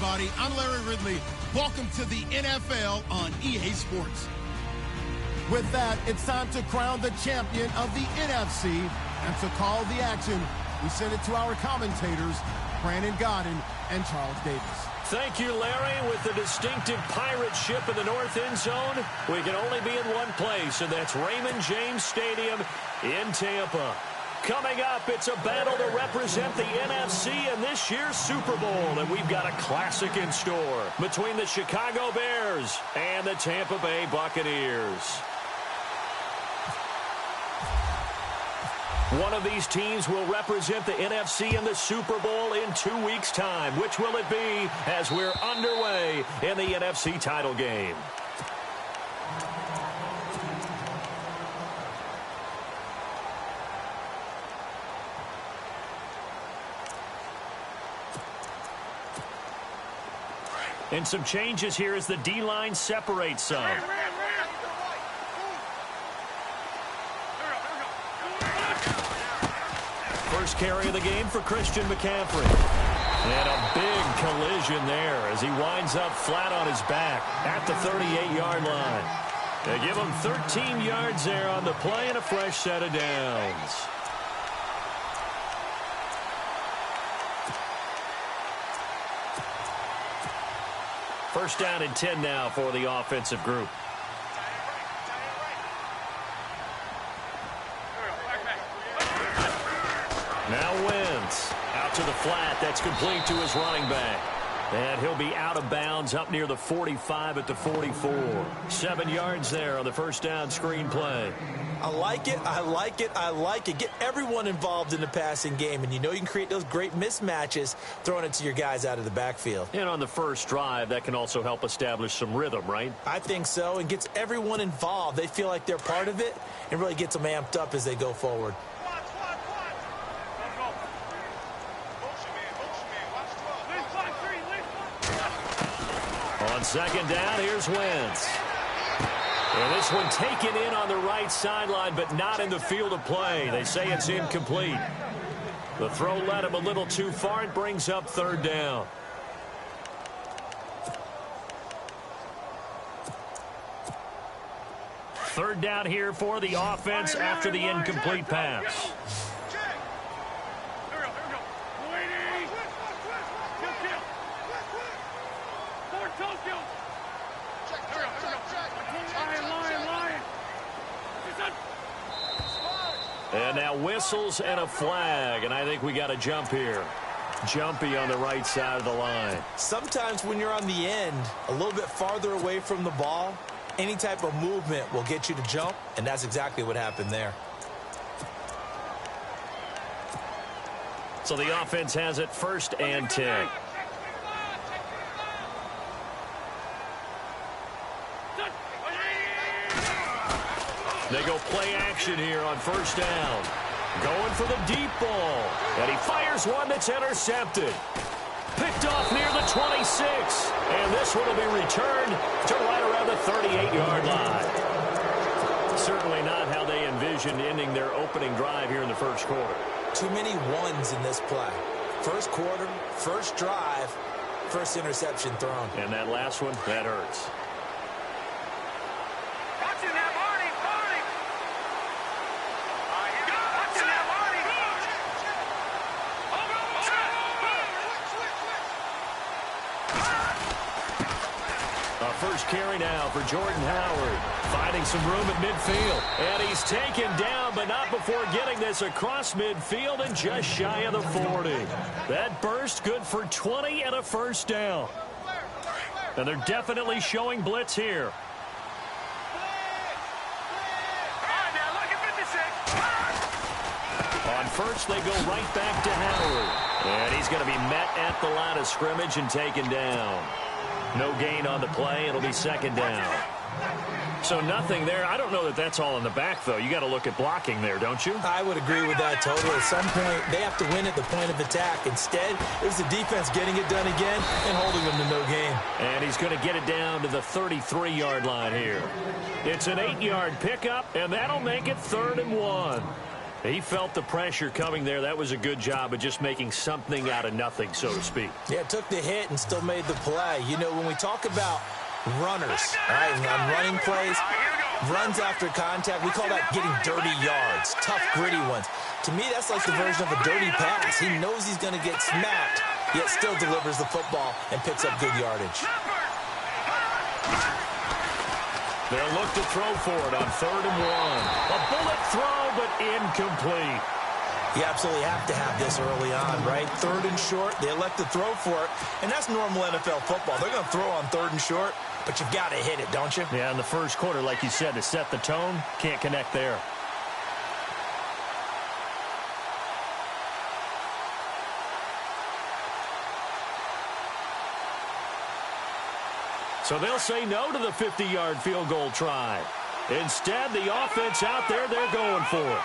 everybody. I'm Larry Ridley. Welcome to the NFL on EA Sports. With that, it's time to crown the champion of the NFC. And to call the action, we send it to our commentators, Brandon Godden and Charles Davis. Thank you, Larry. With the distinctive pirate ship in the north end zone, we can only be in one place, and that's Raymond James Stadium in Tampa. Coming up, it's a battle to represent the NFC in this year's Super Bowl, and we've got a classic in store between the Chicago Bears and the Tampa Bay Buccaneers. One of these teams will represent the NFC in the Super Bowl in 2 weeks' time. Which will it be as we're underway in the NFC title game? And some changes here as the D-line separates some. First carry of the game for Christian McCaffrey. And a big collision there as he winds up flat on his back at the 38-yard line. They give him 13 yards there on the play and a fresh set of downs. First down and 10 now for the offensive group. Now Wentz out to the flat. That's complete to his running back. And he'll be out of bounds up near the 45 at the 44. 7 yards there on the first down screen play. I like it, I like it, I like it. Get everyone involved in the passing game, and you know you can create those great mismatches throwing it to your guys out of the backfield. And on the first drive, that can also help establish some rhythm, right? I think so, and gets everyone involved. They feel like they're part of it, and really gets them amped up as they go forward. On second down, here's Wentz. And this one taken in on the right sideline, but not in the field of play. They say it's incomplete. The throw led him a little too far. It brings up third down. Third down here for the offense after the incomplete pass. And now whistles and a flag, and I think we got a jump here. Jumpy on the right side of the line. Sometimes when you're on the end, a little bit farther away from the ball, any type of movement will get you to jump, and that's exactly what happened there. So the offense has it first and 10. They go play action here on first down. Going for the deep ball. And he fires one that's intercepted. Picked off near the 26. And this one will be returned to right around the 38-yard line. Certainly not how they envisioned ending their opening drive here in the first quarter. Too many ones in this play. First quarter, first drive, first interception thrown. And that last one, that hurts. First carry now for Jordan Howard. Finding some room at midfield. And he's taken down, but not before getting this across midfield and just shy of the 40. That burst good for 20 and a first down. And they're definitely showing blitz here. On first, they go right back to Howard. And he's going to be met at the line of scrimmage and taken down. No gain on the play. It'll be second down. So nothing there. I don't know that that's all in the back, though. You got to look at blocking there, don't you? I would agree with that totally. At some point, they have to win at the point of attack. Instead, it was the defense getting it done again and holding them to no gain. And he's going to get it down to the 33-yard line here. It's an 8-yard pickup, and that'll make it 3rd and 1. He felt the pressure coming there. That was a good job of just making something out of nothing, so to speak. Yeah, took the hit and still made the play. You know, when we talk about runners, all right, on running plays, runs after contact, we call that getting dirty yards, tough, gritty ones. To me, that's like the version of a dirty pass. He knows he's going to get smacked, yet still delivers the football and picks up good yardage. They'll look to throw for it on 3rd and 1. A bullet throw, but incomplete. You absolutely have to have this early on, right? 3rd and short, they elect to throw for it, and that's normal NFL football. They're going to throw on 3rd and short, but you've got to hit it, don't you? Yeah, in the first quarter, like you said, to set the tone, can't connect there. So they'll say no to the 50-yard field goal try. Instead, the offense out there, they're going for it.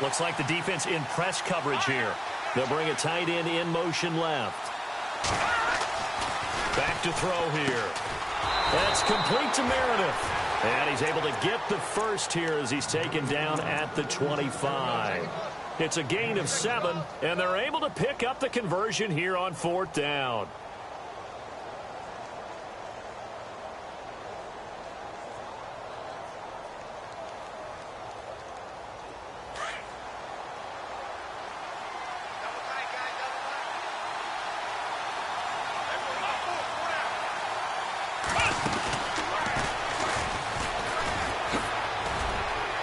Looks like the defense in press coverage here. They'll bring a tight end in motion left. Back to throw here. That's complete to Meredith. And he's able to get the first here as he's taken down at the 25. It's a gain of 7, and they're able to pick up the conversion here on 4th down.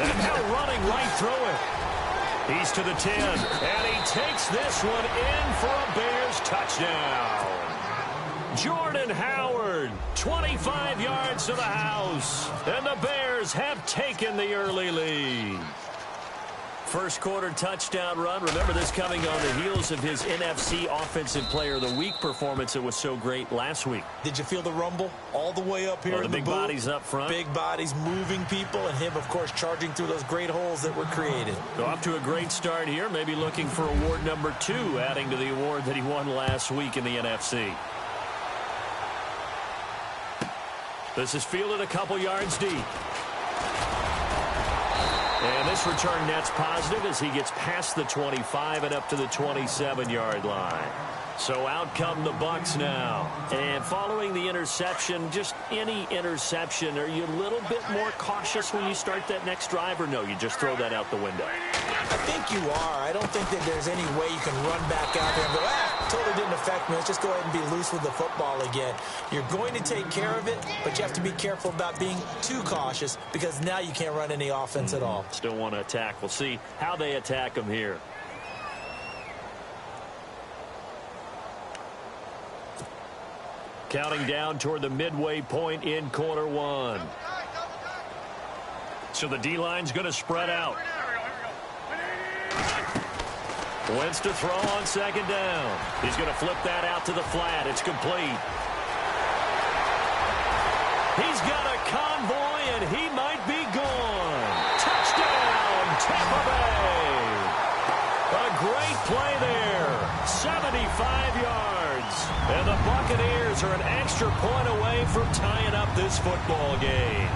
And now running right through it. He's to the 10, and he takes this one in for a Bears touchdown. Jordan Howard, 25 yards to the house, and the Bears have taken the early lead. First quarter touchdown run. Remember this coming on the heels of his NFC Offensive Player of the Week performance that was so great last week. Did you feel the rumble all the way up here in the big booth? bodies up front. Big bodies moving people, and him, of course, charging through those great holes that were created. So off to a great start here, maybe looking for award number 2, adding to the award that he won last week in the NFC. This is fielded a couple yards deep. And this return net's positive as he gets past the 25 and up to the 27-yard line. So out come the Bucs now. And following the interception, just any interception, are you a little bit more cautious when you start that next drive, or no, you just throw that out the window? I think you are. I don't think that there's any way you can run back out there and go, totally didn't affect me. Let's just go ahead and be loose with the football again. You're going to take care of it, but you have to be careful about being too cautious because now you can't run any offense at all. Still want to attack. We'll see how they attack him here. Counting down toward the midway point in quarter 1. So the D-line's going to spread out. Wentz to throw on 2nd down. He's going to flip that out to the flat. It's complete. He's got a convoy, and he might be gone. Touchdown, Tampa Bay. A great play there. 75 yards. And the Buccaneers are an extra point away from tying up this football game.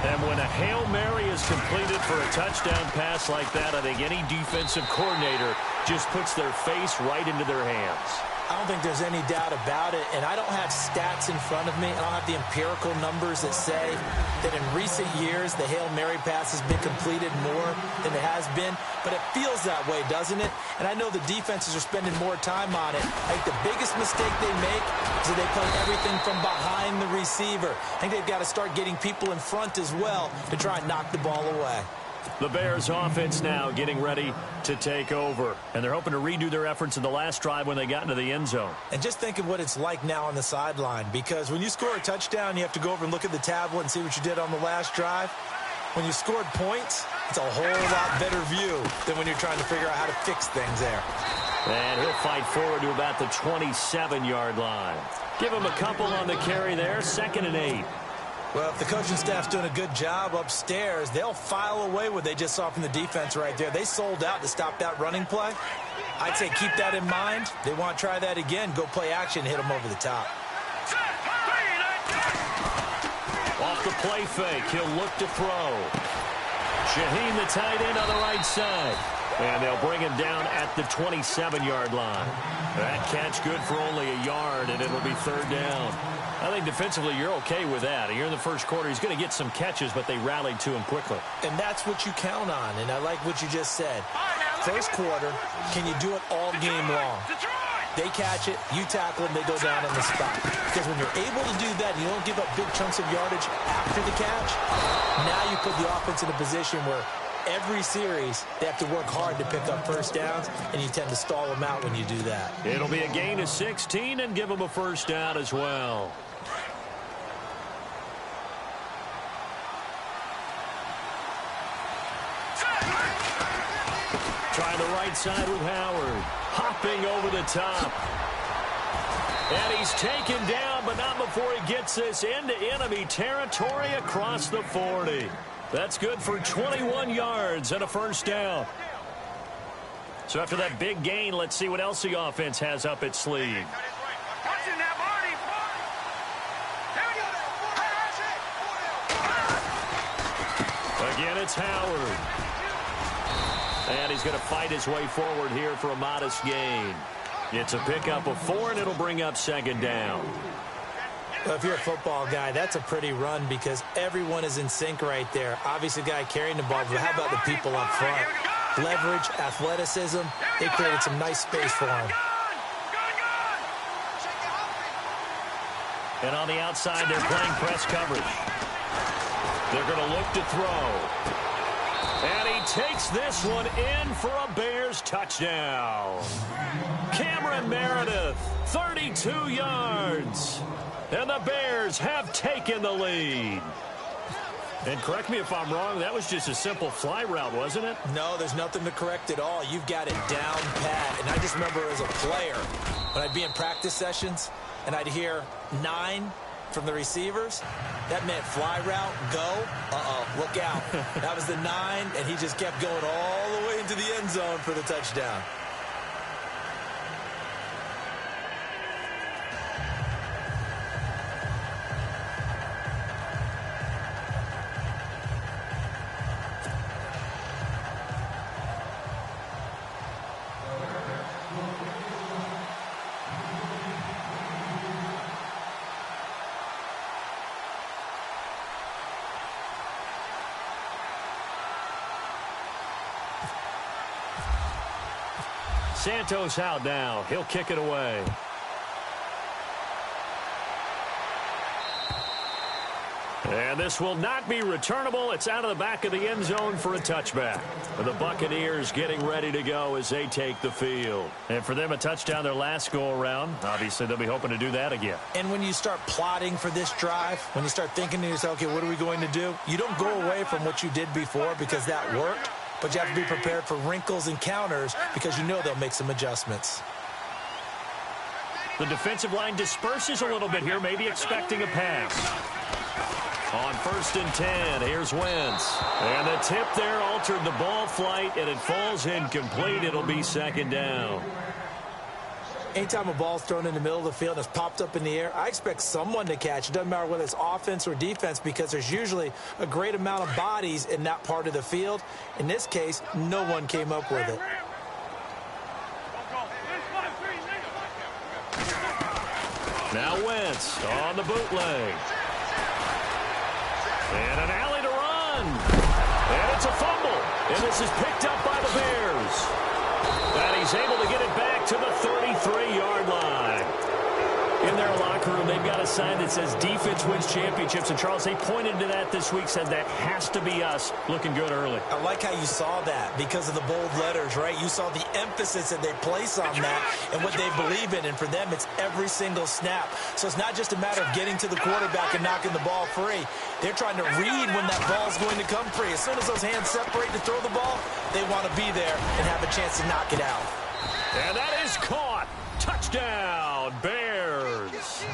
And when a Hail Mary is completed for a touchdown pass like that, I think any defensive coordinator just puts their face right into their hands. I don't think there's any doubt about it, and I don't have stats in front of me. I don't have the empirical numbers that say that in recent years the Hail Mary pass has been completed more than it has been, but it feels that way, doesn't it? And I know the defenses are spending more time on it. I think the biggest mistake they make is that they play everything from behind the receiver. I think they've got to start getting people in front as well to try and knock the ball away. The Bears offense now getting ready to take over. And they're hoping to redo their efforts in the last drive when they got into the end zone. And just think of what it's like now on the sideline, because when you score a touchdown, you have to go over and look at the tablet and see what you did on the last drive. When you scored points, it's a whole lot better view than when you're trying to figure out how to fix things there. And he'll fight forward to about the 27-yard line. Give him a couple on the carry there, 2nd and 8. Well, if the coaching staff's doing a good job upstairs, they'll file away what they just saw from the defense right there. They sold out to stop that running play. I'd say keep that in mind. They want to try that again. Go play action, hit them over the top. Off the play fake. He'll look to throw. Shaheen, the tight end, on the right side. And they'll bring him down at the 27-yard line. That catch good for only a yard, and it'll be third down. I think defensively you're okay with that. Here in the first quarter, he's going to get some catches, but they rallied to him quickly. And that's what you count on, and I like what you just said. First quarter, can you do it all game long? They catch it, you tackle them, they go down on the spot. Because when you're able to do that, you don't give up big chunks of yardage after the catch. Now you put the offense in a position where every series, they have to work hard to pick up first downs, and you tend to stall them out when you do that. It'll be a gain of 16 and give them a first down as well. Try the right side with Howard. Hopping over the top. And he's taken down, but not before he gets this into enemy territory across the 40. That's good for 21 yards and a first down. So after that big gain, let's see what else the offense has up its sleeve. Again, it's Howard. And he's going to fight his way forward here for a modest gain. It's a pickup of 4, and it'll bring up second down. Well, if you're a football guy, that's a pretty run because everyone is in sync right there. Obviously, the guy carrying the ball, but how about the people up front? Leverage, athleticism, they created some nice space for him. And on the outside, they're playing press coverage. They're going to look to throw. And he takes this one in for a Bears touchdown. Cameron Meredith, 32 yards. And the Bears have taken the lead. And correct me if I'm wrong, that was just a simple fly route, wasn't it? No, there's nothing to correct at all. You've got it down pat. And I just remember as a player, when I'd be in practice sessions, and I'd hear 9 from the receivers, that meant fly route, go, look out. That was the 9, and he just kept going all the way into the end zone for the touchdown. Santos out now. He'll kick it away. And this will not be returnable. It's out of the back of the end zone for a touchback. And the Buccaneers getting ready to go as they take the field. And for them, a touchdown their last go-around. Obviously, they'll be hoping to do that again. And when you start plotting for this drive, when you start thinking to yourself, okay, what are we going to do? You don't go away from what you did before because that worked. But you have to be prepared for wrinkles and counters because you know they'll make some adjustments. The defensive line disperses a little bit here, maybe expecting a pass. On 1st and 10, here's Wentz. And the tip there altered the ball flight, and it falls incomplete. It'll be second down. Anytime a ball's thrown in the middle of the field and it's popped up in the air, I expect someone to catch. It doesn't matter whether it's offense or defense because there's usually a great amount of bodies in that part of the field. In this case, no one came up with it. Now Wentz on the bootleg. And an alley to run. And it's a fumble. And this is picked up by the Bears. And he's able to get it back to the 33-yard line. In their locker room, they've got a sign that says defense wins championships. And, Charles, they pointed to that this week, said that has to be us looking good early. I like how you saw that because of the bold letters, right? You saw the emphasis that they place on that and what they believe in. And for them, it's every single snap. So it's not just a matter of getting to the quarterback and knocking the ball free. They're trying to read when that ball's going to come free. As soon as those hands separate to throw the ball, they want to be there and have a chance to knock it out. And that is caught. Touchdown, Bears.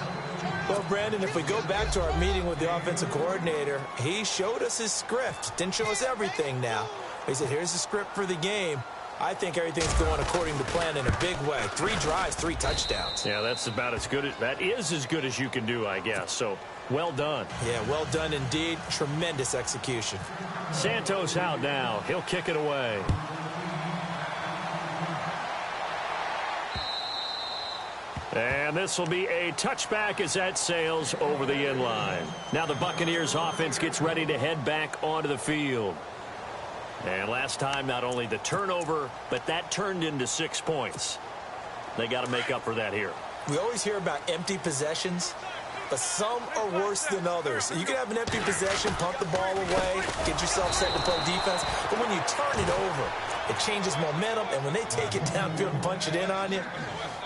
Well, Brandon, if we go back to our meeting with the offensive coordinator, he showed us his script. Didn't show us everything now. He said, here's the script for the game. I think everything's going according to plan in a big way. 3 drives, 3 touchdowns. Yeah, that's about as good as, that is as good as you can do, I guess. So Well done. Yeah, well done indeed. Tremendous execution. Santos out now. He'll kick it away. And this will be a touchback as that sails over the end line. Now the Buccaneers offense gets ready to head back onto the field. And last time, not only the turnover, but that turned into 6 points. They got to make up for that here. We always hear about empty possessions, but some are worse than others. You can have an empty possession, punt the ball away, get yourself set to play defense, but when you turn it over, it changes momentum, and when they take it downfield and punch it in on you,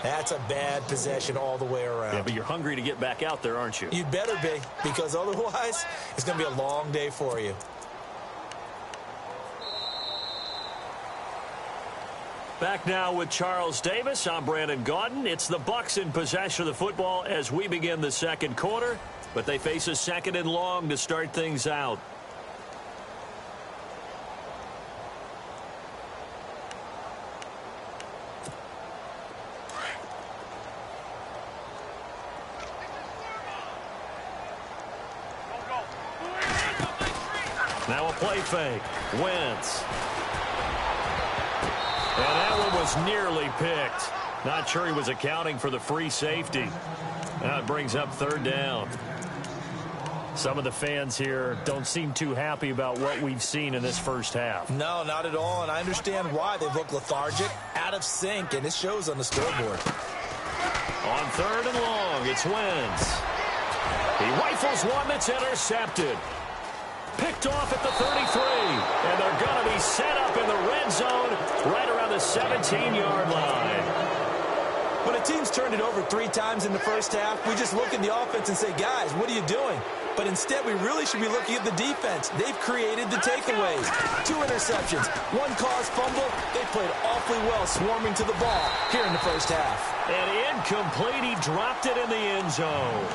that's a bad possession all the way around. Yeah, but you're hungry to get back out there, aren't you? You'd better be, because otherwise, it's going to be a long day for you. Back now with Charles Davis. I'm Brandon Gaudin. It's the Bucs in possession of the football as we begin the second quarter, but they face a second and long to start things out. Now a play fake. Wentz. And that one was nearly picked. Not sure he was accounting for the free safety. Now it brings up third down. Some of the fans here don't seem too happy about what we've seen in this first half. No, not at all, and I understand why. They look lethargic, out of sync, and it shows on the scoreboard. On third and long, it's Wentz. He rifles one that's intercepted. Picked off at the 33, and they're going to be set up in the red zone right around the 17-yard line. When a team's turned it over 3 times in the first half, we just look at the offense and say, guys, what are you doing? But instead, we really should be looking at the defense. They've created the takeaways. 2 interceptions, 1 caused fumble. They played awfully well swarming to the ball here in the first half. And incomplete. He dropped it in the end zone.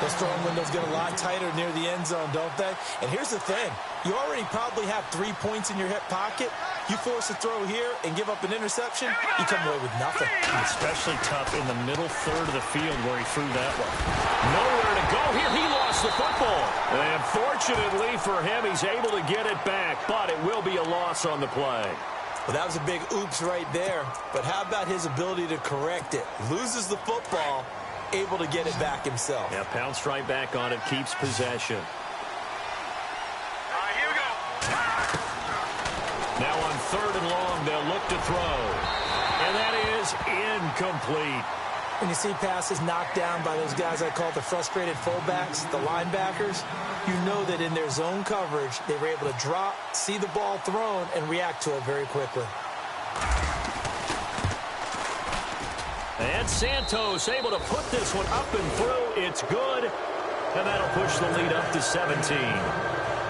Those throwing windows get a lot tighter near the end zone, don't they? And here's the thing. You already probably have 3 points in your hip pocket. You force a throw here and give up an interception, you come away with nothing. Especially tough in the middle third of the field where he threw that one. Nowhere to go here. He lost the football. And fortunately for him, he's able to get it back, but it will be a loss on the play. Well, that was a big oops right there. But how about his ability to correct it? Loses the football, able to get it back himself. Yeah, pounced right back on it, keeps possession. Here we go. Now on third and long, they'll look to throw. And that is incomplete. When you see passes knocked down by those guys I call the frustrated fullbacks, the linebackers, you know that in their zone coverage, they were able to drop, see the ball thrown, and react to it very quickly. And Santos able to put this one up and through. It's good. And that'll push the lead up to 17.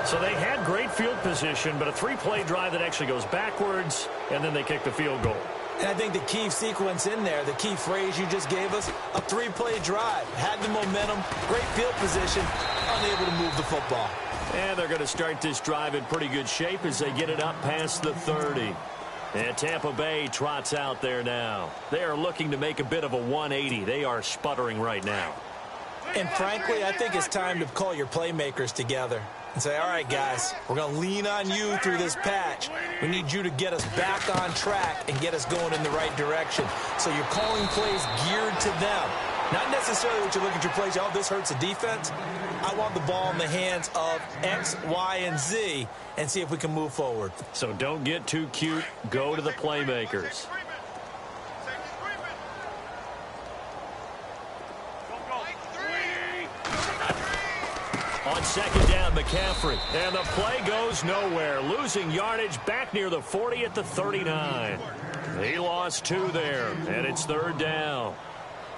So they had great field position, but a 3-play drive that actually goes backwards, and then they kick the field goal. And I think the key sequence in there, the key phrase you just gave us, a 3-play drive. Had the momentum, great field position, unable to move the football. And they're going to start this drive in pretty good shape as they get it up past the 30. And Tampa Bay trots out there now. They are looking to make a bit of a 180. They are sputtering right now. And frankly, I think it's time to call your playmakers together and say, all right, guys, we're going to lean on you through this patch. We need you to get us back on track and get us going in the right direction. So you're calling plays geared to them. Not necessarily what you look at your plays, oh, this hurts the defense. I want the ball in the hands of X, Y, and Z and see if we can move forward. So don't get too cute. Go to the playmakers. On second down, McCaffrey. And the play goes nowhere. Losing yardage back near the 40 at the 39. He lost 2 there, and it's third down.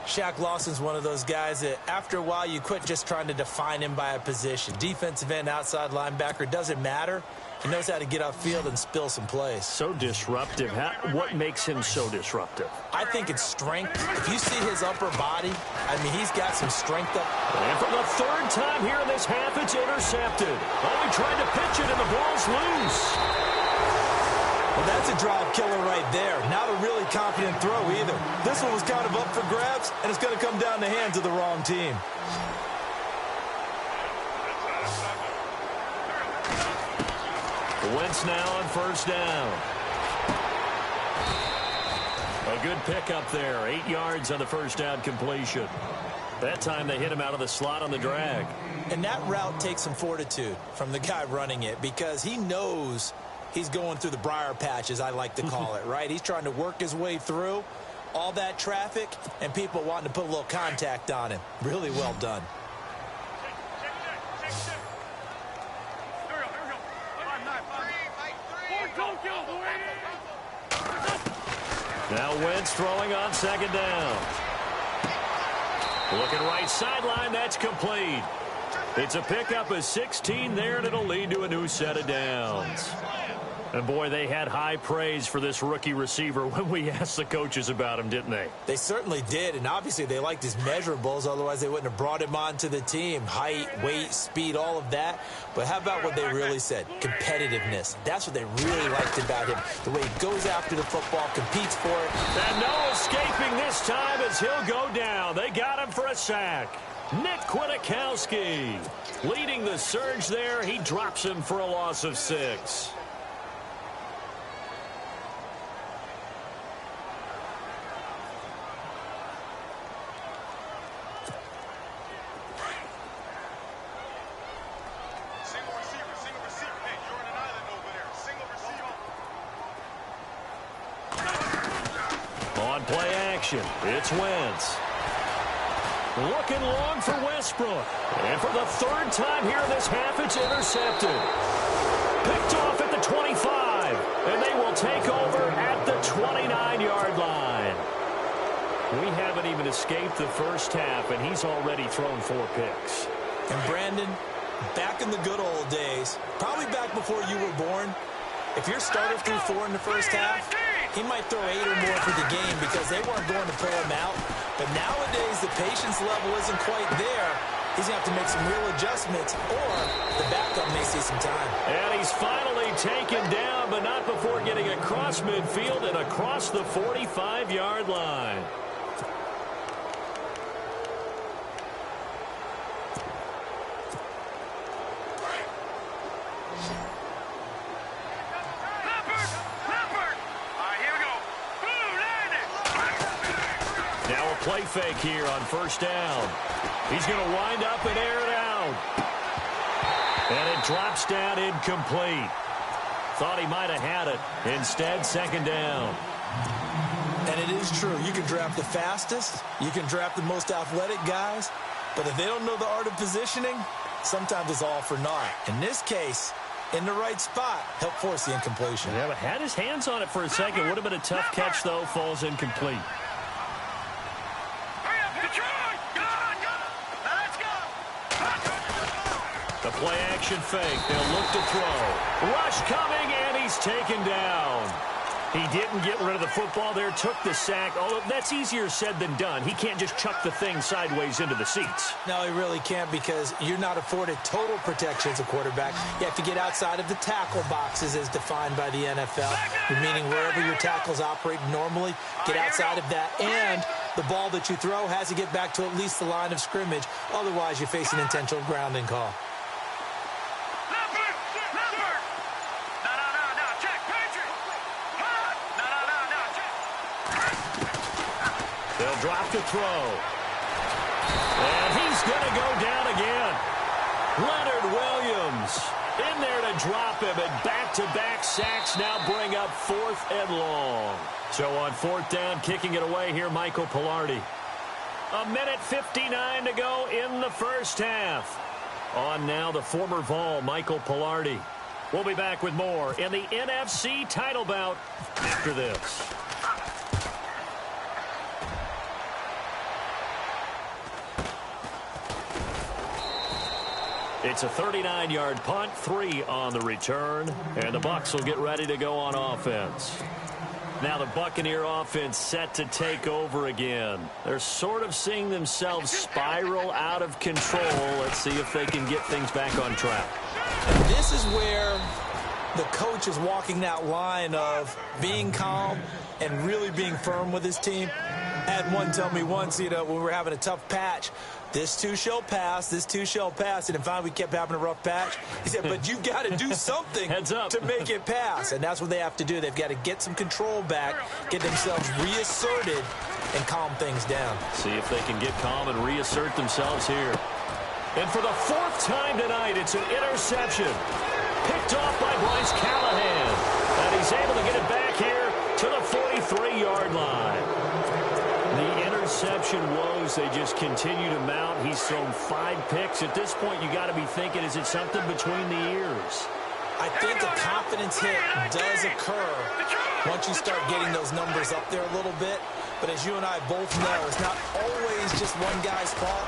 Shaq Lawson's one of those guys that after a while you quit just trying to define him by a position. Defensive end, outside linebacker, doesn't matter. He knows how to get upfield and spill some plays. So disruptive. What makes him so disruptive? I think it's strength. If you see his upper body, I mean, he's got some strength up. And for the third time here in this half, it's intercepted. Oh, he tried to pitch it, and the ball's loose. Well, that's a drive killer right there. Not a really confident throw either. This one was kind of up for grabs, and it's going to come down the hands of the wrong team. Wentz now on first down. A good pickup there. 8 yards on the first down completion. That time they hit him out of the slot on the drag. And that route takes some fortitude from the guy running it because he knows he's going through the briar patch, as I like to call it, right? He's trying to work his way through all that traffic and people wanting to put a little contact on him. Really well done. Now Wentz throwing on second down. Looking right sideline, that's complete. It's a pickup of 16 there, and it'll lead to a new set of downs. And, boy, they had high praise for this rookie receiver when we asked the coaches about him, didn't they? They certainly did, and obviously they liked his measurables. Otherwise, they wouldn't have brought him onto the team. Height, weight, speed, all of that. But how about what they really said? Competitiveness. That's what they really liked about him. The way he goes after the football, competes for it. And no escaping this time as he'll go down. They got him for a sack. Nick Kwiatkowski leading the surge there. He drops him for a loss of 6. Play action. It's Wentz. Looking long for Westbrook. And for the third time here in this half, it's intercepted. Picked off at the 25. And they will take over at the 29-yard line. We haven't even escaped the first half, and he's already thrown 4 picks. And Brandon, back in the good old days, probably back before you were born, if your starter threw 4 in the first half, he might throw 8 or more for the game because they weren't going to pull him out. But nowadays, the patience level isn't quite there. He's going to have to make some real adjustments, or the backup may see some time. And he's finally taken down, but not before getting across midfield and across the 45-yard line. Play fake here on first down. He's going to wind up and air it out. And it drops down incomplete. Thought he might have had it. Instead, second down. And it is true. You can draft the fastest. You can draft the most athletic guys. But if they don't know the art of positioning, sometimes it's all for naught. In this case, in the right spot, helped force the incompletion. Yeah, but had his hands on it for a second. Would have been a tough catch, though. Falls incomplete. The play-action fake. They'll look to throw. Rush coming, and he's taken down. He didn't get rid of the football there, took the sack. Although that's easier said than done. He can't just chuck the thing sideways into the seats. No, he really can't because you're not afforded total protection as a quarterback. You have to get outside of the tackle boxes as defined by the NFL, meaning wherever your tackles operate normally, get outside of that. And the ball that you throw has to get back to at least the line of scrimmage. Otherwise, you face an intentional grounding call. They'll drop to throw. And he's going to go down again. Leonard Williams in there to drop him, and back-to-back sacks now bring up 4th and long. So on 4th down, kicking it away here, Michael Pilardi. 1:59 to go in the first half. On now, the former Vol, Michael Pilardi. We'll be back with more in the NFC title bout after this. It's a 39-yard punt, 3 on the return, and the Bucs will get ready to go on offense. Now the Buccaneer offense set to take over again. They're sort of seeing themselves spiral out of control. Let's see if they can get things back on track. And this is where the coach is walking that line of being calm and really being firm with his team. I had one tell me once, when we were having a tough patch, this too shall pass, this too shall pass. And then finally we kept having a rough patch. He said, but you got to do something to make it pass. And that's what they have to do. They've got to get some control back, get themselves reasserted, and calm things down. See if they can get calm and reassert themselves here. And for the 4th time tonight, it's an interception. Picked off by Bryce Callahan. And he's able to get it back here to the 43-yard line. The interception woes, they just continue to mount. He's thrown 5 picks. At this point, you got to be thinking, is it something between the ears? I think a confidence hit does occur once you start getting those numbers up there a little bit. But as you and I both know, it's not always just one guy's fault.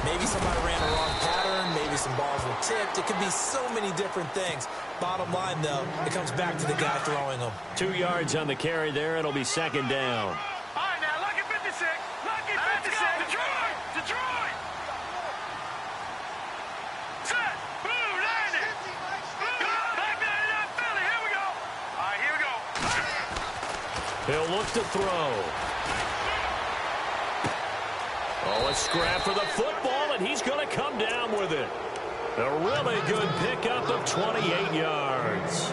Maybe somebody ran a wrong pattern. Maybe some balls were tipped. It could be so many different things. Bottom line, though, it comes back to the guy throwing them. 2 yards on the carry there. It'll be 2nd down. All right, now, lucky 56. Lucky 56. Detroit. Detroit. Set. Blue, landing. Back there, Philly. Here we go. All right, here we go. He'll look to throw. Oh, a scrap for the football, and he's going to come down with it. A really good pickup of 28 yards.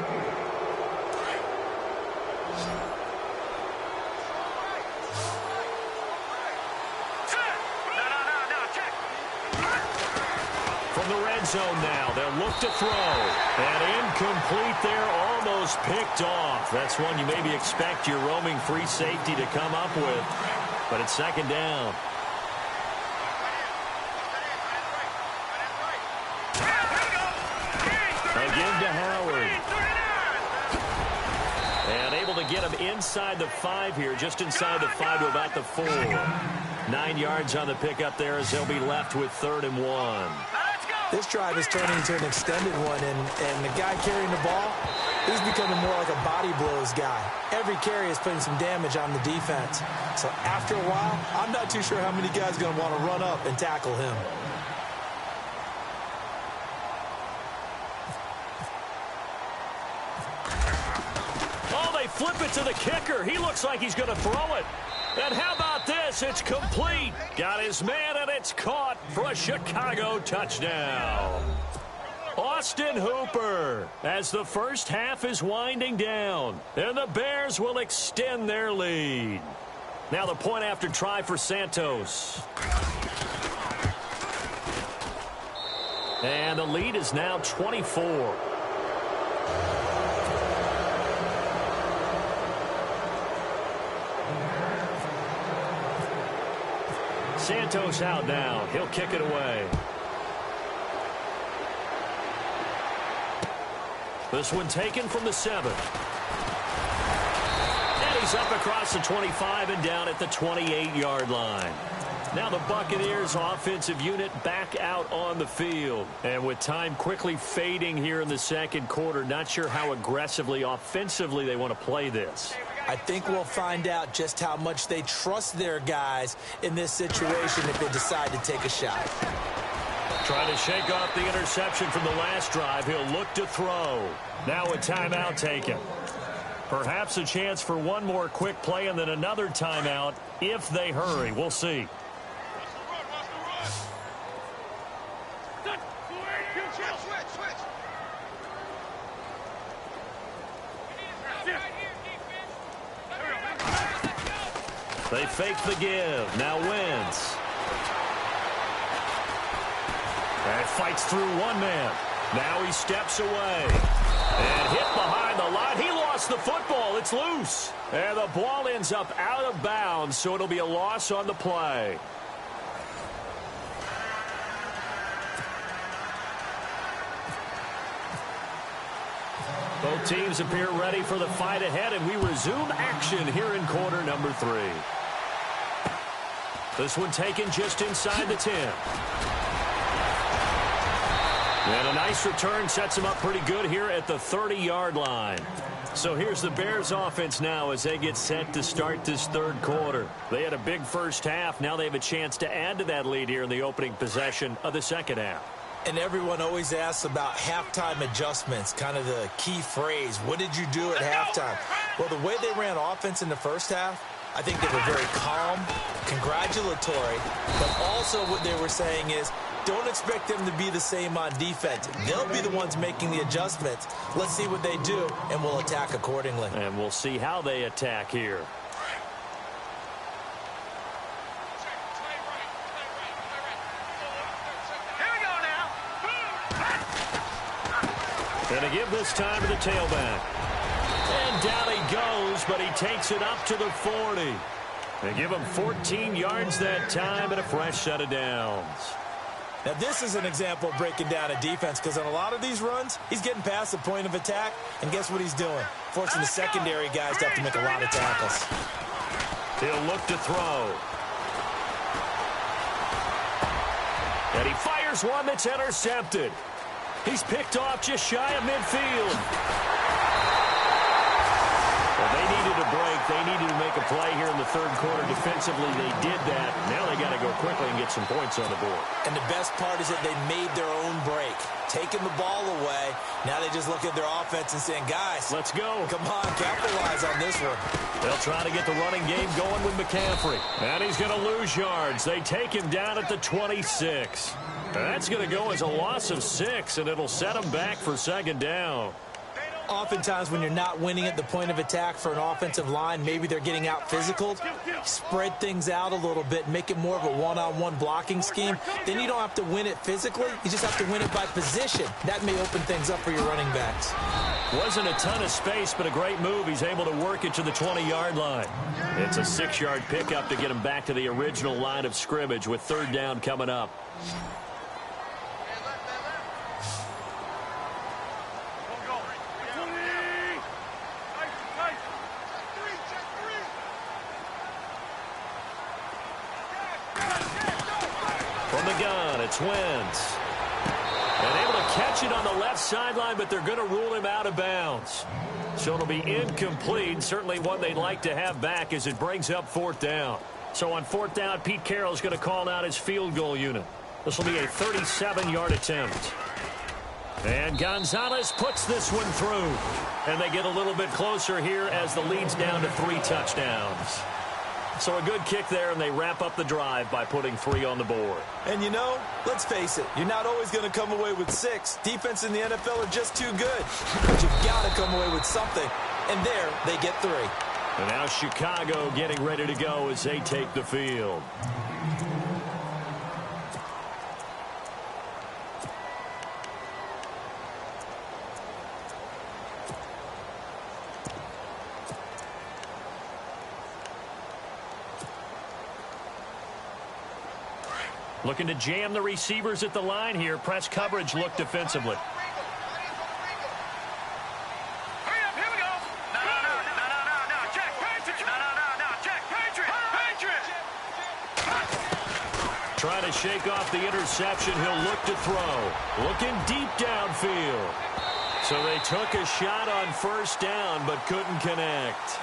From the red zone now, they'll look to throw. And incomplete there, almost picked off. That's one you maybe expect your roaming free safety to come up with. But it's 2nd down. Again to Howard. And able to get him inside the 5 here, just inside the 5 to about the 4. 9 yards on the pickup there as they'll be left with 3rd and 1. This drive is turning into an extended one, and the guy carrying the ball, he's becoming more like a body blows guy. Every carry is putting some damage on the defense. So after a while, I'm not too sure how many guys are going to want to run up and tackle him. Flip it to the kicker. He looks like he's going to throw it. And how about this? It's complete. Got his man, and it's caught for a Chicago touchdown. Austin Hooper, as the first half is winding down, and the Bears will extend their lead. Now the point after try for Santos. And the lead is now 24. Santos out now. He'll kick it away. This one taken from the 7. And he's up across the 25 and down at the 28-yard line. Now the Buccaneers offensive unit back out on the field. And with time quickly fading here in the 2nd quarter, not sure how aggressively offensively they want to play this. I think we'll find out just how much they trust their guys in this situation if they decide to take a shot. Trying to shake off the interception from the last drive. He'll look to throw. Now a timeout taken. Perhaps a chance for one more quick play and then another timeout if they hurry. We'll see. They fake the give. Now Wentz. And fights through one man. Now he steps away. And hit behind the line. He lost the football. It's loose. And the ball ends up out of bounds, so it'll be a loss on the play. Both teams appear ready for the fight ahead, and we resume action here in quarter number 3. This one taken just inside the 10. And a nice return sets him up pretty good here at the 30-yard line. So here's the Bears offense now as they get set to start this 3rd quarter. They had a big first half. Now they have a chance to add to that lead here in the opening possession of the 2nd half. And everyone always asks about halftime adjustments, kind of the key phrase. What did you do at halftime? Well, the way they ran offense in the first half, I think they were very calm, congratulatory, but also what they were saying is, don't expect them to be the same on defense. They'll be the ones making the adjustments. Let's see what they do, and we'll attack accordingly. And we'll see how they attack here. And to give this time to the tailback. And down he goes, but he takes it up to the 40. They give him 14 yards that time and a fresh set of downs. Now, this is an example of breaking down a defense because on a lot of these runs, he's getting past the point of attack, and guess what he's doing? Forcing the secondary guys to have to make a lot of tackles. He'll look to throw. And he fires one that's intercepted. He's picked off just shy of midfield. Well, they needed a break. They needed to make a play here in the third quarter. Defensively, they did that. Now they got to go quickly and get some points on the board. And the best part is that they made their own break. Taking the ball away. Now they just look at their offense and saying, guys, let's go. Come on, capitalize on this one. They'll try to get the running game going with McCaffrey. And he's going to lose yards. They take him down at the 26. That's going to go as a loss of 6, and it'll set them back for second down. Oftentimes when you're not winning at the point of attack for an offensive line, maybe they're getting out physical. Spread things out a little bit, make it more of a one-on-one blocking scheme. Then you don't have to win it physically. You just have to win it by position. That may open things up for your running backs. Wasn't a ton of space, but a great move. He's able to work it to the 20-yard line. It's a 6-yard pickup to get him back to the original line of scrimmage with third down coming up. From the gun, it's Wentz. And able to catch it on the left sideline, but they're going to rule him out of bounds. So it'll be incomplete. Certainly one they'd like to have back as it brings up fourth down. So on fourth down, Pete Carroll's going to call out his field goal unit. This will be a 37-yard attempt. And Gonzalez puts this one through. And they get a little bit closer here as the lead's down to 3 touchdowns. So a good kick there, and they wrap up the drive by putting 3 on the board. And you know, let's face it, you're not always going to come away with 6. Defense in the NFL are just too good. But you've got to come away with something. And there, they get 3. And now Chicago getting ready to go as they take the field. Looking to jam the receivers at the line here. Press coverage look defensively. Hurry up, here we go. No. Check, Patriot. No. Check, Patriot. Trying to shake off the interception. He'll look to throw. Looking deep downfield. So they took a shot on first down, but couldn't connect.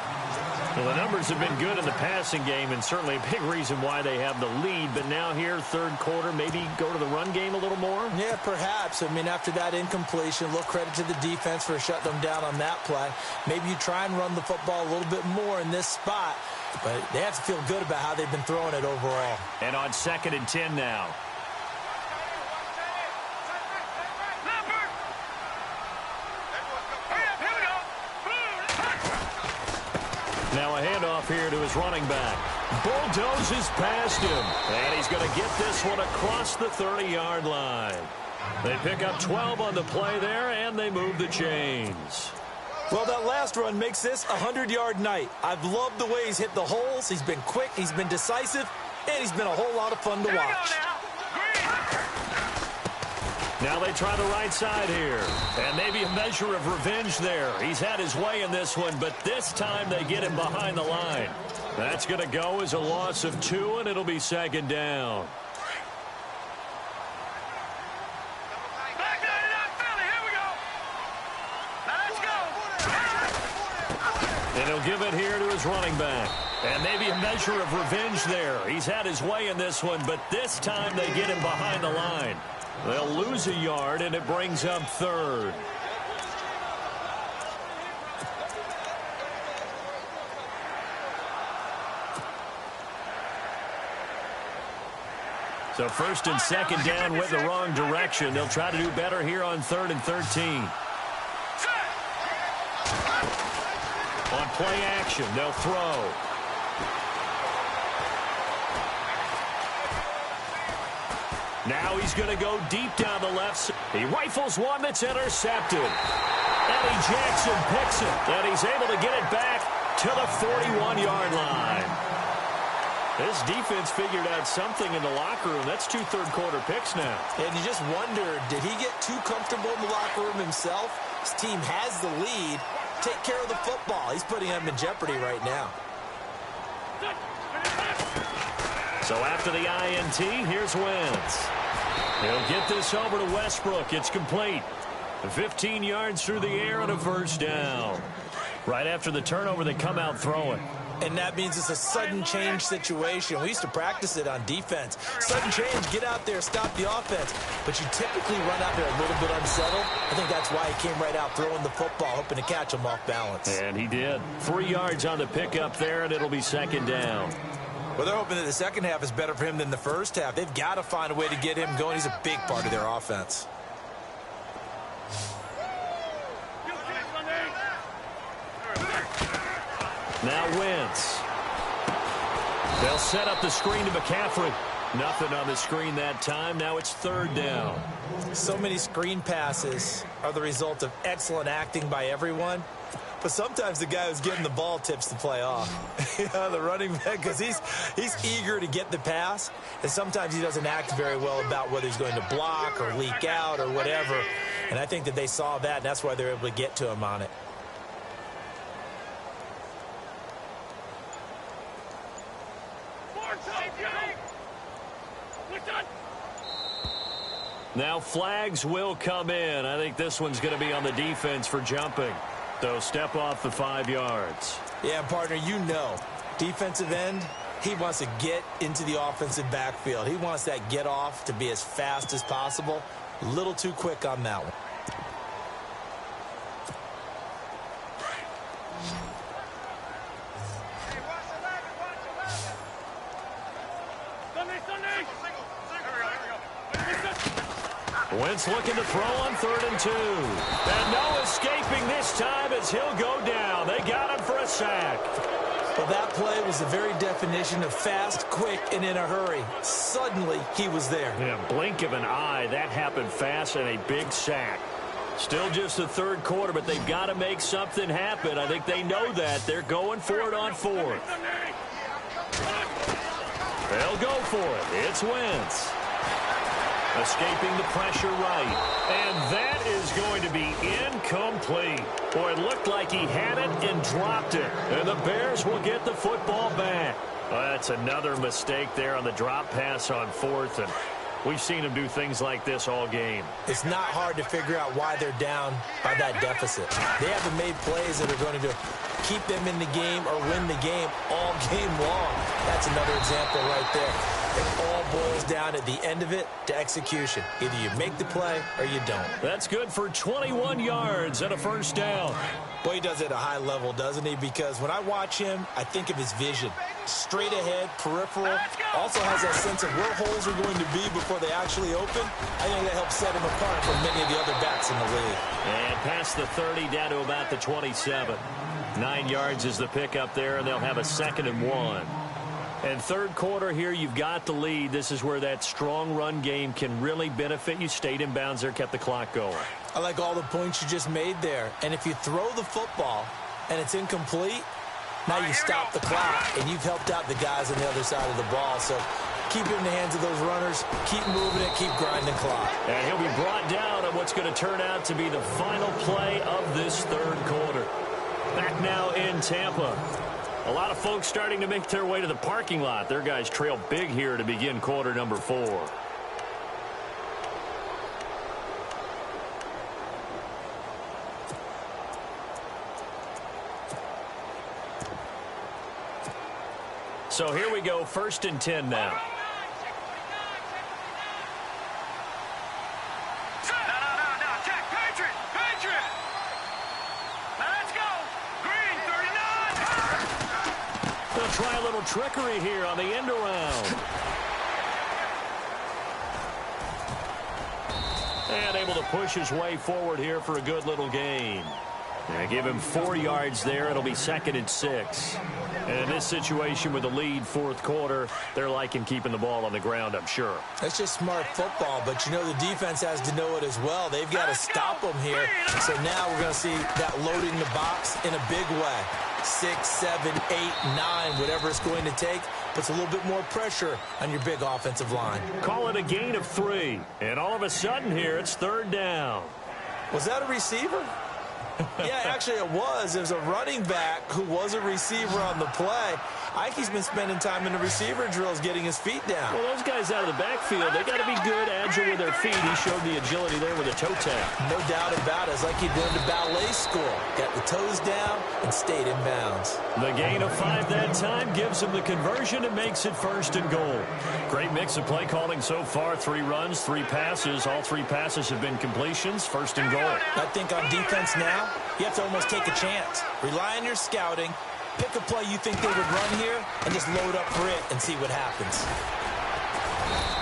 Well, the numbers have been good in the passing game, and certainly a big reason why they have the lead. But now here, third quarter, maybe go to the run game a little more? Yeah, perhaps. I mean, after that incompletion, a little credit to the defense for shutting them down on that play. Maybe you try and run the football a little bit more in this spot. But they have to feel good about how they've been throwing it overall. And on 2nd and 10 now. Now a handoff here to his running back. Bulldozes past him. And he's going to get this one across the 30-yard line. They pick up 12 on the play there, and they move the chains. Well, that last run makes this a 100-yard night. I've loved the way he's hit the holes. He's been quick, he's been decisive, and he's been a whole lot of fun to watch. Now they try the right side here. And maybe a measure of revenge there. He's had his way in this one, but this time they get him behind the line. That's going to go as a loss of 2, and it'll be second down. And he'll give it here to his running back. And maybe a measure of revenge there. He's had his way in this one, but this time they get him behind the line. They'll lose a yard, and it brings up 3rd. So first and second down went the wrong direction. They'll try to do better here on 3rd and 13. On play action, they'll throw. Now he's going to go deep down the left side. He rifles one that's intercepted. Eddie Jackson picks it, and he's able to get it back to the 41-yard line. This defense figured out something in the locker room. That's 2 third-quarter picks now. And you just wonder, did he get too comfortable in the locker room himself? His team has the lead. Take care of the football. He's putting them in jeopardy right now. So after the INT, here's Wentz. He'll get this over to Westbrook. It's complete. 15 yards through the air and a first down. Right after the turnover, they come out throwing. And that means it's a sudden change situation. We used to practice it on defense. Sudden change, get out there, stop the offense. But you typically run out there a little bit unsettled. I think that's why he came right out throwing the football, hoping to catch him off balance. And he did. 3 yards on the pickup there, and it'll be second down. Well, they're hoping that the second half is better for him than the first half. They've got to find a way to get him going. He's a big part of their offense. Now Wentz. They'll set up the screen to McCaffrey. Nothing on the screen that time. Now it's 3rd down. So many screen passes are the result of excellent acting by everyone. But sometimes the guy who's getting the ball tips the play off. The running back, because he's eager to get the pass. And sometimes he doesn't act very well about whether he's going to block or leak out or whatever. And I think that they saw that, and that's why they're able to get to him on it. Now flags will come in. I think this one's going to be on the defense for jumping. So step off the 5 yards. Yeah, partner, you know, defensive end, he wants to get into the offensive backfield. He wants that get off to be as fast as possible. A little too quick on that one. Wentz looking to throw on 3rd and 2. And no escaping this time as he'll go down. They got him for a sack. Well, that play was the very definition of fast, quick, and in a hurry. Suddenly, he was there. Yeah, blink of an eye. That happened fast and a big sack. Still just the 3rd quarter, but they've got to make something happen. I think they know that. They're going for it on 4th. They'll go for it. It's Wentz. Escaping the pressure right. And that is going to be incomplete. Boy, it looked like he had it and dropped it. And the Bears will get the football back. That's another mistake there on the drop pass on 4th. And we've seen him do things like this all game. It's not hard to figure out why they're down by that deficit. They haven't made plays that are going to keep them in the game or win the game all game long. That's another example right there. It all boils down at the end of it to execution. Either you make the play or you don't. That's good for 21 yards and a first down. Boy, he does it at a high level, doesn't he? Because when I watch him, I think of his vision. Straight ahead, peripheral. Also has that sense of where holes are going to be before they actually open. I think that helps set him apart from many of the other backs in the league. And past the 30 down to about the 27. 9 yards is the pickup there, and they'll have a 2nd and 1. And 3rd quarter here, you've got the lead. This is where that strong run game can really benefit you. Stayed in bounds there, kept the clock going. I like all the points you just made there. And if you throw the football and it's incomplete, now you stop the clock, and you've helped out the guys on the other side of the ball. So keep it in the hands of those runners. Keep moving it. Keep grinding clock. And he'll be brought down on what's going to turn out to be the final play of this 3rd quarter. Back now in Tampa. A lot of folks starting to make their way to the parking lot. Their guys trail big here to begin quarter number 4. So here we go, 1st and 10 now. Try a little trickery here on the end around. And able to push his way forward here for a good little gain. Give him 4 yards there. It'll be 2nd and 6. And in this situation with the lead, fourth quarter, they're liking keeping the ball on the ground, I'm sure. That's just smart football, but you know the defense has to know it as well. They've got to stop them here. So now we're going to see that loading the box in a big way. 6, 7, 8, 9, whatever it's going to take, puts a little bit more pressure on your big offensive line. Call it a gain of 3. And all of a sudden here, it's 3rd down. Was that a receiver? Yeah, actually it was. There's a running back who was a receiver on the play. Ike's been spending time in the receiver drills getting his feet down. Well, those guys out of the backfield, they got to be good, agile with their feet. He showed the agility there with a toe tap. No doubt about it. It's like he'd learned a ballet school. Got the toes down and stayed in bounds. The gain of 5 that time gives him the conversion and makes it 1st and goal. Great mix of play calling so far. 3 runs, 3 passes. All 3 passes have been completions. 1st and goal. I think on defense now, you have to almost take a chance. Rely on your scouting. Pick a play you think they would run here and just load up for it and see what happens.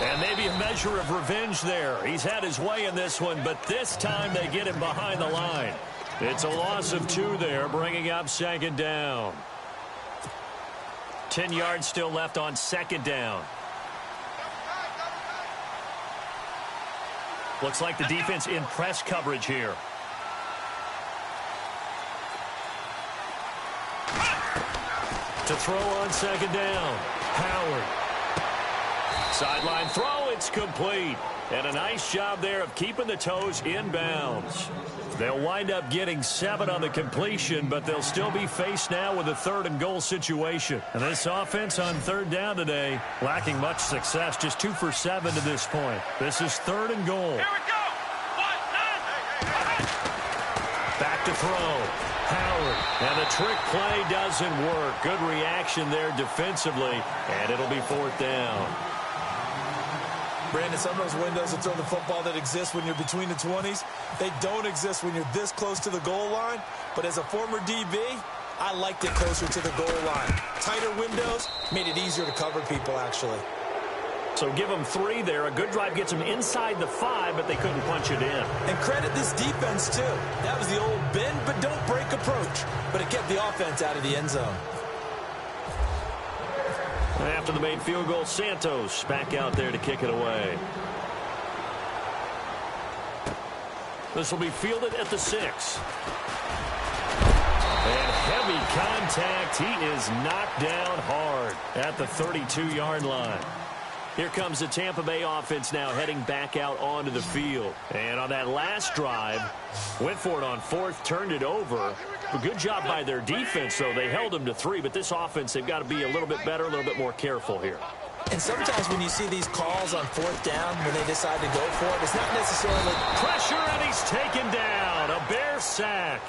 And maybe a measure of revenge there. He's had his way in this one, but this time they get him behind the line. It's a loss of 2 there, bringing up 2nd down. 10 yards still left on 2nd down. Looks like the defense in press coverage here. To throw on 2nd down. Howard. Sideline throw, it's complete. And a nice job there of keeping the toes in bounds. They'll wind up getting 7 on the completion, but they'll still be faced now with a 3rd and goal situation. And this offense on 3rd down today, lacking much success, just 2 for 7 to this point. This is 3rd and goal. Here we go. 1, 9. Back to throw. Howard. And the trick play doesn't work. Good reaction there defensively, and it'll be 4th down. Brandon, some of those windows to throw the football that exist when you're between the 20s, they don't exist when you're this close to the goal line. But as a former DB, I liked it closer to the goal line. Tighter windows made it easier to cover people, actually. So give them 3 there. A good drive gets them inside the 5, but they couldn't punch it in. And credit this defense, too. That was the old bend but don't break approach. But it kept the offense out of the end zone. After the made field goal, Santos back out there to kick it away. This will be fielded at the 6. And heavy contact. He is knocked down hard at the 32-yard line. Here comes the Tampa Bay offense now heading back out onto the field. And on that last drive, went for it on 4th, turned it over. A good job by their defense, though. They held them to 3, but this offense, they've got to be a little bit better, a little bit more careful here. And sometimes when you see these calls on 4th down, when they decide to go for it, it's not necessarily pressure, and he's taken down. A Bear sack.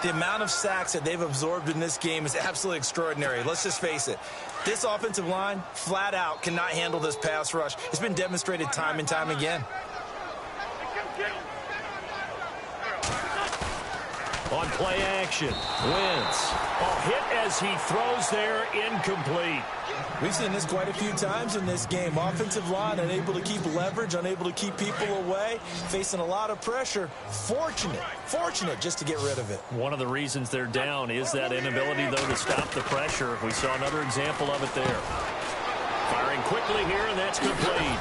The amount of sacks that they've absorbed in this game is absolutely extraordinary. Let's just face it. This offensive line, flat out, cannot handle this pass rush. It's been demonstrated time and time again. On play action, Wentz. A hit as he throws there, incomplete. We've seen this quite a few times in this game. Offensive line unable to keep leverage, unable to keep people away, facing a lot of pressure. Fortunate just to get rid of it. One of the reasons they're down is that inability, though, to stop the pressure. We saw another example of it there. Firing quickly here, and that's complete.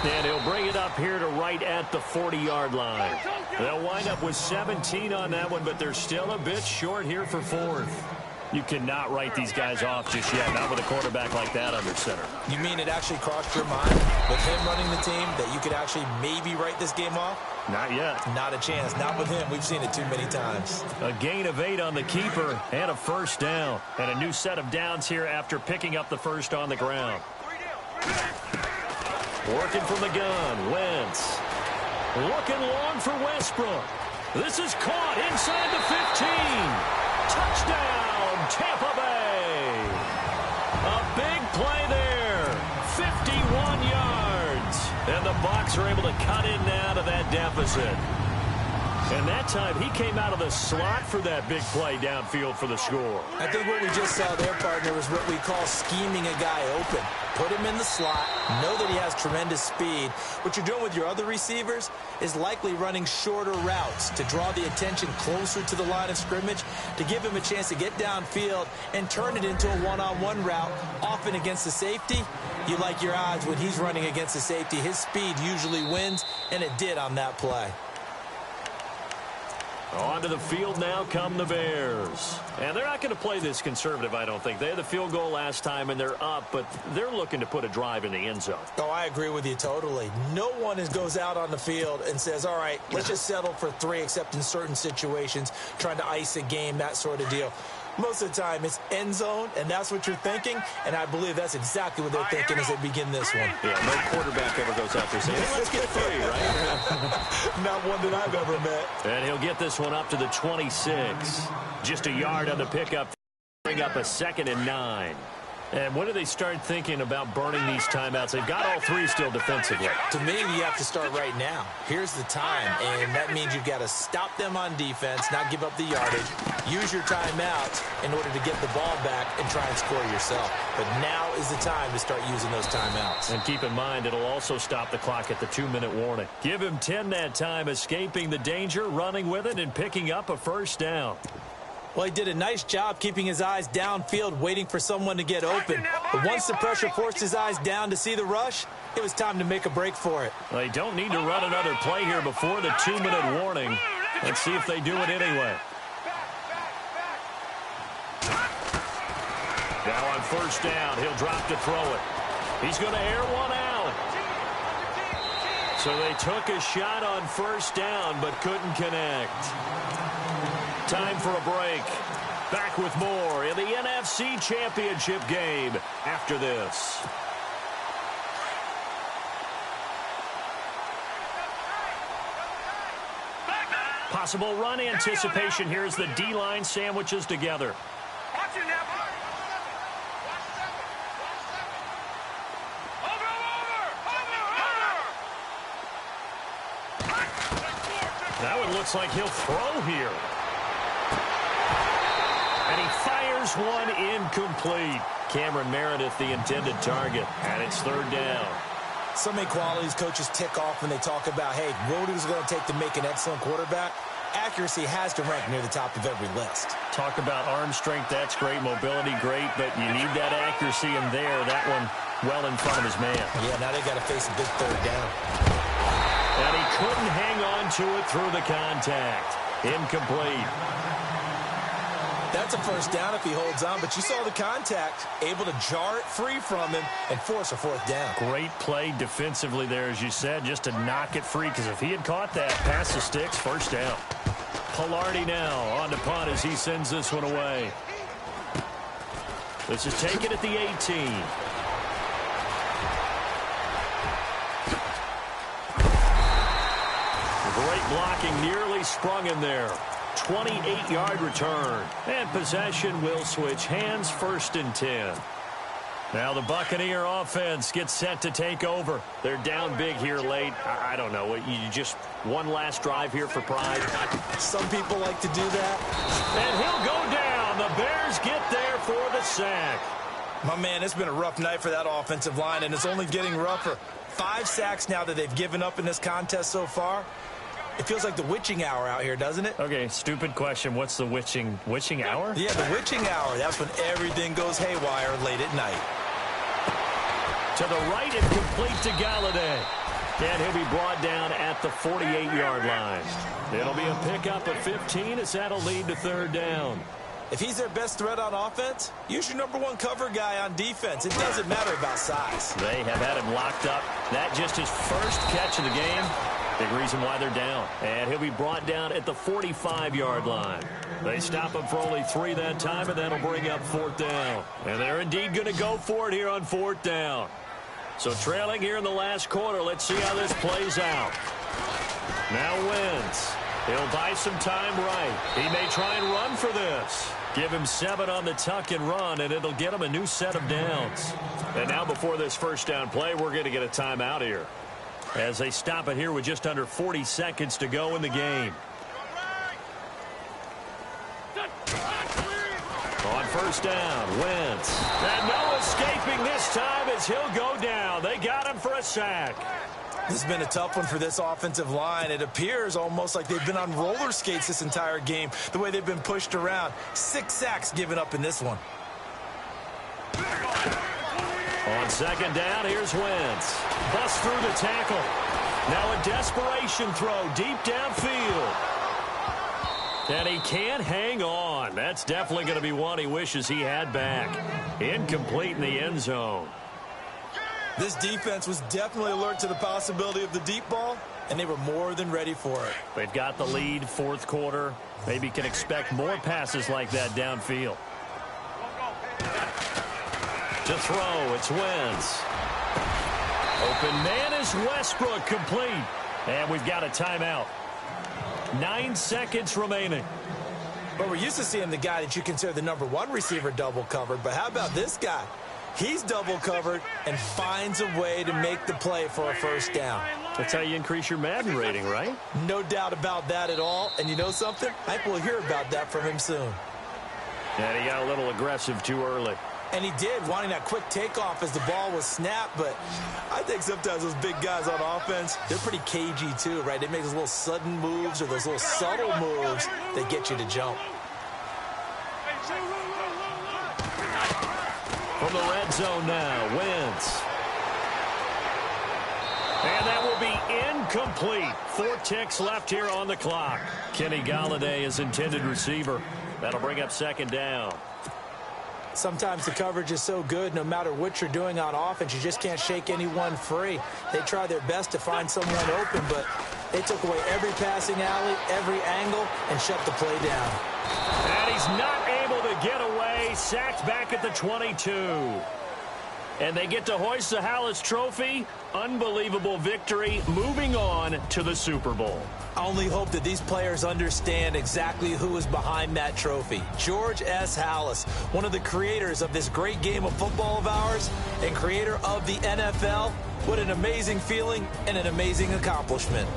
And he'll bring it up here to right at the 40-yard line. They'll wind up with 17 on that one, but they're still a bit short here for 4th. You cannot write these guys off just yet, not with a quarterback like that under center. You mean it actually crossed your mind with him running the team that you could actually maybe write this game off? Not yet. Not a chance. Not with him. We've seen it too many times. A gain of 8 on the keeper and a 1st down. And a new set of downs here after picking up the 1st on the ground. Working from the gun, Wentz. Looking long for Westbrook. This is caught inside the 15. Touchdown, Tampa Bay. A big play there. 51 yards. And the Bucs are able to cut in now to that deficit. And that time, he came out of the slot for that big play downfield for the score. I think what we just saw there, partner, is what we call scheming a guy open. Put him in the slot, know that he has tremendous speed. What you're doing with your other receivers is likely running shorter routes to draw the attention closer to the line of scrimmage, to give him a chance to get downfield and turn it into a one-on-one route, often against the safety. You like your odds when he's running against the safety. His speed usually wins, and it did on that play. Onto the field now come the Bears. And they're not going to play this conservative, I don't think. They had the field goal last time, and they're up, but they're looking to put a drive in the end zone. Oh, I agree with you totally. No one goes out on the field and says, all right, let's just settle for 3, except in certain situations, trying to ice a game, that sort of deal. Most of the time, it's end zone, and that's what you're thinking, and I believe that's exactly what they're thinking as they begin this one. Yeah, no quarterback ever goes out there saying, hey, let's get 3, right? Not one that I've ever met. And he'll get this one up to the 26. Just a yard on the pickup. Bring up a 2nd and 9. And when do they start thinking about burning these timeouts? They've got all 3 still defensively. To me, you have to start right now. Here's the time, and that means you've got to stop them on defense, not give up the yardage, use your timeouts in order to get the ball back and try and score yourself. But now is the time to start using those timeouts. And keep in mind, it'll also stop the clock at the 2-minute warning. Give him 10 that time, escaping the danger, running with it, and picking up a first down. Well, he did a nice job keeping his eyes downfield, waiting for someone to get open. But once the pressure forced his eyes down to see the rush, it was time to make a break for it. They don't need to run another play here before the 2-minute warning. Let's see if they do it anyway. Now on first down, he'll drop to throw it. He's going to air one out. So they took a shot on first down, but couldn't connect. Time for a break. Back with more in the NFC Championship game after this. Possible run anticipation. Here's the D-line sandwiches together. Now it looks like he'll throw here. And he fires one incomplete. Cameron Meredith, the intended target, and it's 3rd down. So many qualities coaches tick off when they talk about, hey, what is it going to take to make an excellent quarterback? Accuracy has to rank near the top of every list. Talk about arm strength, that's great. Mobility, great, but you need that accuracy in there. That one well in front of his man. Yeah, now they got to face a big 3rd down. And he couldn't hang on to it through the contact. Incomplete. That's a first down if he holds on, but you saw the contact, able to jar it free from him and force a 4th down. Great play defensively there, as you said, just to knock it free, because if he had caught that, past the sticks, first down. Pilardi now on to punt as he sends this one away. This is taken at the 18. Great blocking, nearly sprung in there. 28-yard return. And possession will switch hands, 1st and 10. Now the Buccaneer offense gets set to take over. They're down big here late. I don't know. You just one last drive here for pride. Some people like to do that. And he'll go down. The Bears get there for the sack. My man, it's been a rough night for that offensive line, and it's only getting rougher. 5 sacks now that they've given up in this contest so far. It feels like the witching hour out here, doesn't it? Okay, stupid question. What's the witching hour? Yeah, the witching hour. That's when everything goes haywire late at night. To the right and complete to Galladay. And he'll be brought down at the 48-yard line. It'll be a pickup of 15 as that'll lead to 3rd down. If he's their best threat on offense, use your #1 cover guy on defense. It doesn't matter about size. They have had him locked up. That just his first catch of the game. Big reason why they're down. And he'll be brought down at the 45-yard line. They stop him for only 3 that time, and that'll bring up 4th down. And they're indeed going to go for it here on 4th down. So trailing here in the last quarter, let's see how this plays out. Now Wentz. He'll buy some time right. He may try and run for this. Give him 7 on the tuck and run, and it'll get him a new set of downs. And now before this first down play, we're going to get a timeout here, as they stop it here with just under 40 seconds to go in the game. first down. Wentz. And no escaping this time as he'll go down. They got him for a sack. This has been a tough one for this offensive line. It appears almost like they've been on roller skates this entire game, the way they've been pushed around. 6 sacks given up in this one. On second down, here's Wentz. Busts through the tackle. Now a desperation throw deep downfield. And he can't hang on. That's definitely going to be one he wishes he had back. Incomplete in the end zone. This defense was definitely alert to the possibility of the deep ball, and they were more than ready for it. They've got the lead, fourth quarter. Maybe can expect more passes like that downfield. To throw, it's Wentz. Open man is Westbrook, complete. And we've got a timeout. 9 seconds remaining. But we're used to seeing the guy that you consider the #1 receiver double covered. But how about this guy? He's double covered and finds a way to make the play for a first down. That's how you increase your Madden rating, right? No doubt about that at all. And you know something? I think we'll hear about that from him soon. And he got a little aggressive too early. And he did, wanting that quick takeoff as the ball was snapped. But I think sometimes those big guys on offense, they're pretty cagey too, right? They make those little sudden moves or those little subtle moves that get you to jump. From the red zone now, Wentz. And that will be incomplete. 4 ticks left here on the clock. Kenny Golladay is intended receiver. That'll bring up second down. Sometimes the coverage is so good, no matter what you're doing on offense, you just can't shake anyone free. They try their best to find someone open, but they took away every passing alley, every angle, and shut the play down. And he's not able to get away. Sacked back at the 22. And they get to hoist the Hallis Trophy. Unbelievable victory. Moving on to the Super Bowl. I only hope that these players understand exactly who is behind that trophy. George S. Hallis, one of the creators of this great game of football of ours and creator of the NFL. What an amazing feeling and an amazing accomplishment.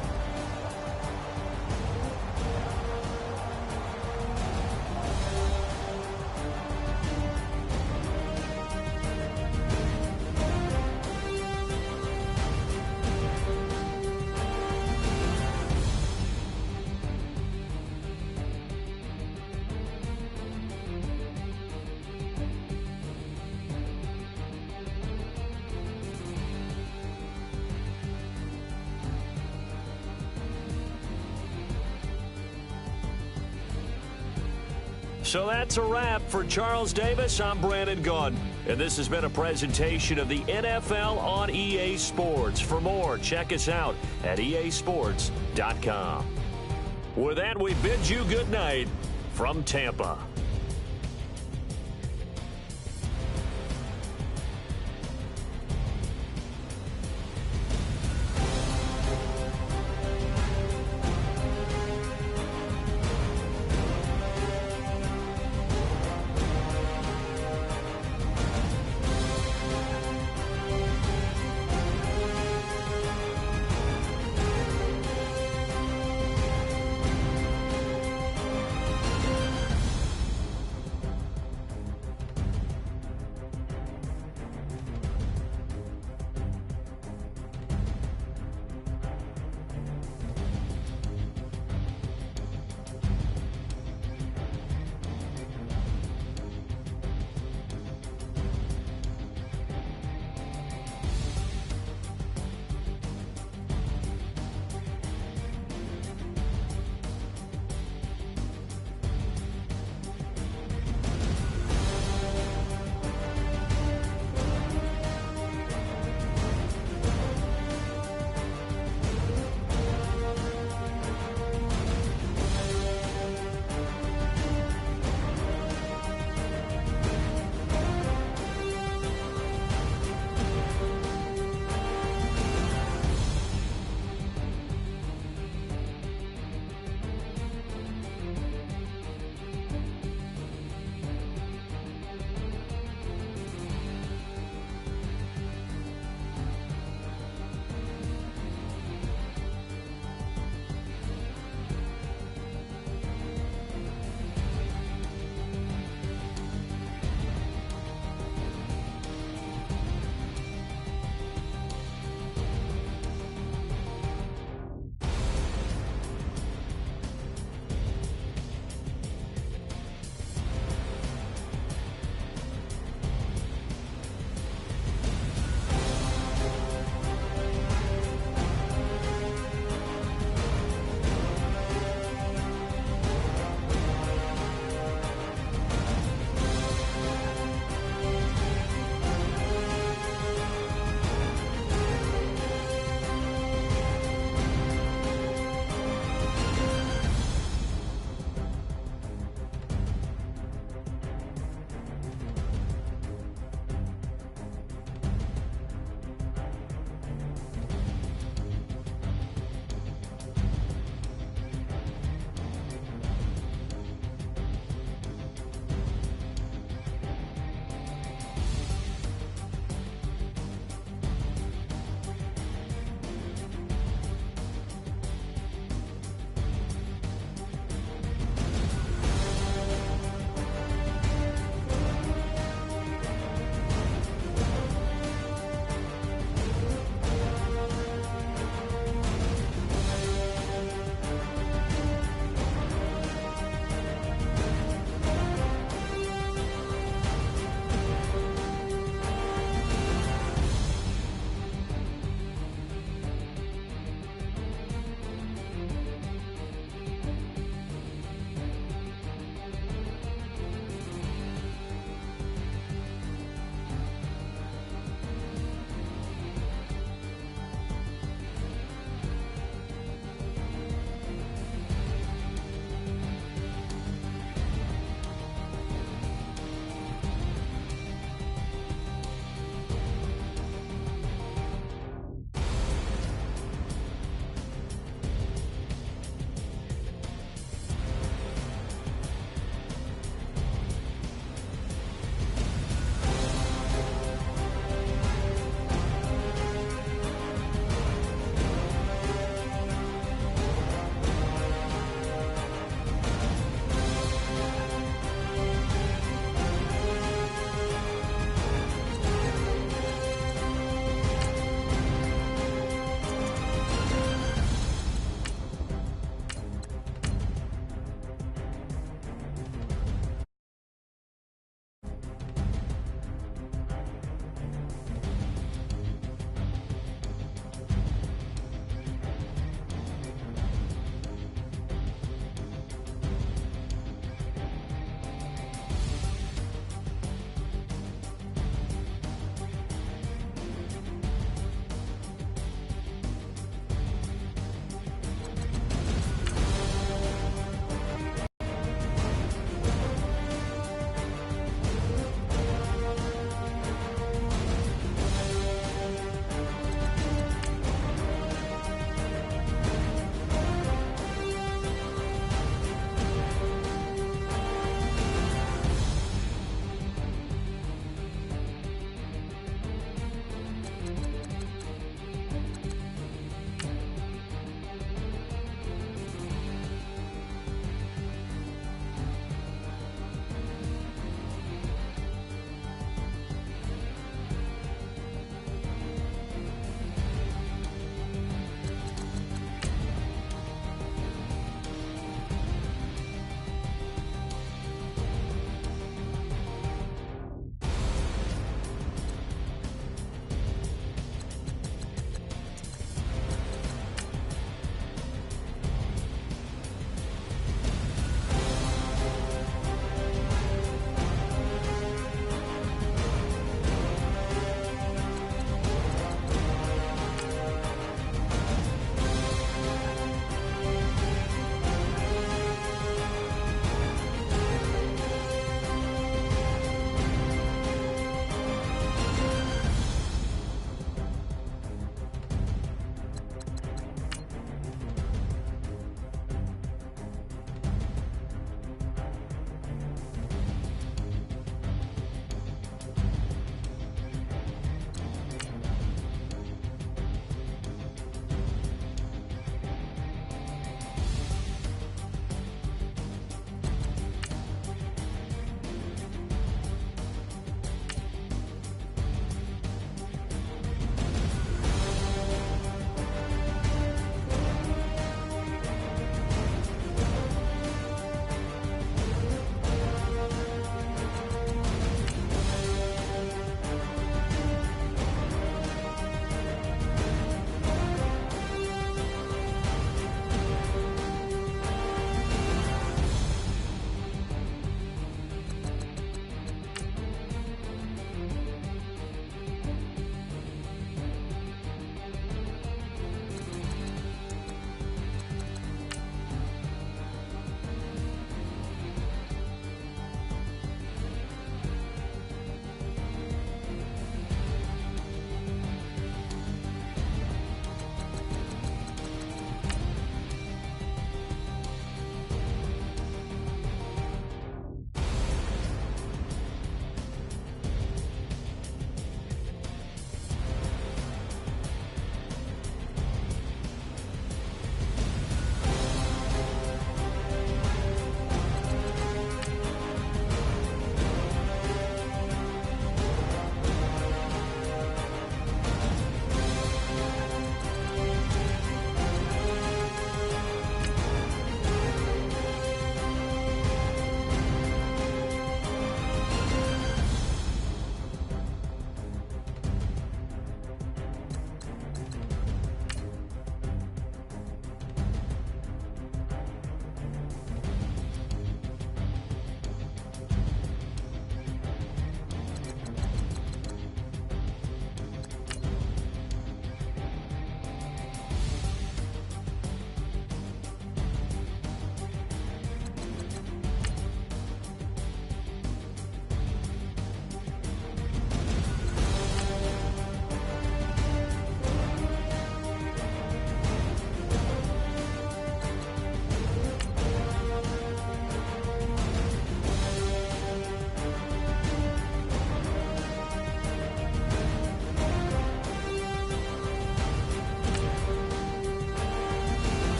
So that's a wrap for Charles Davis. I'm Brandon Gunn, and this has been a presentation of the NFL on EA Sports. For more, check us out at easports.com. With that, we bid you good night from Tampa.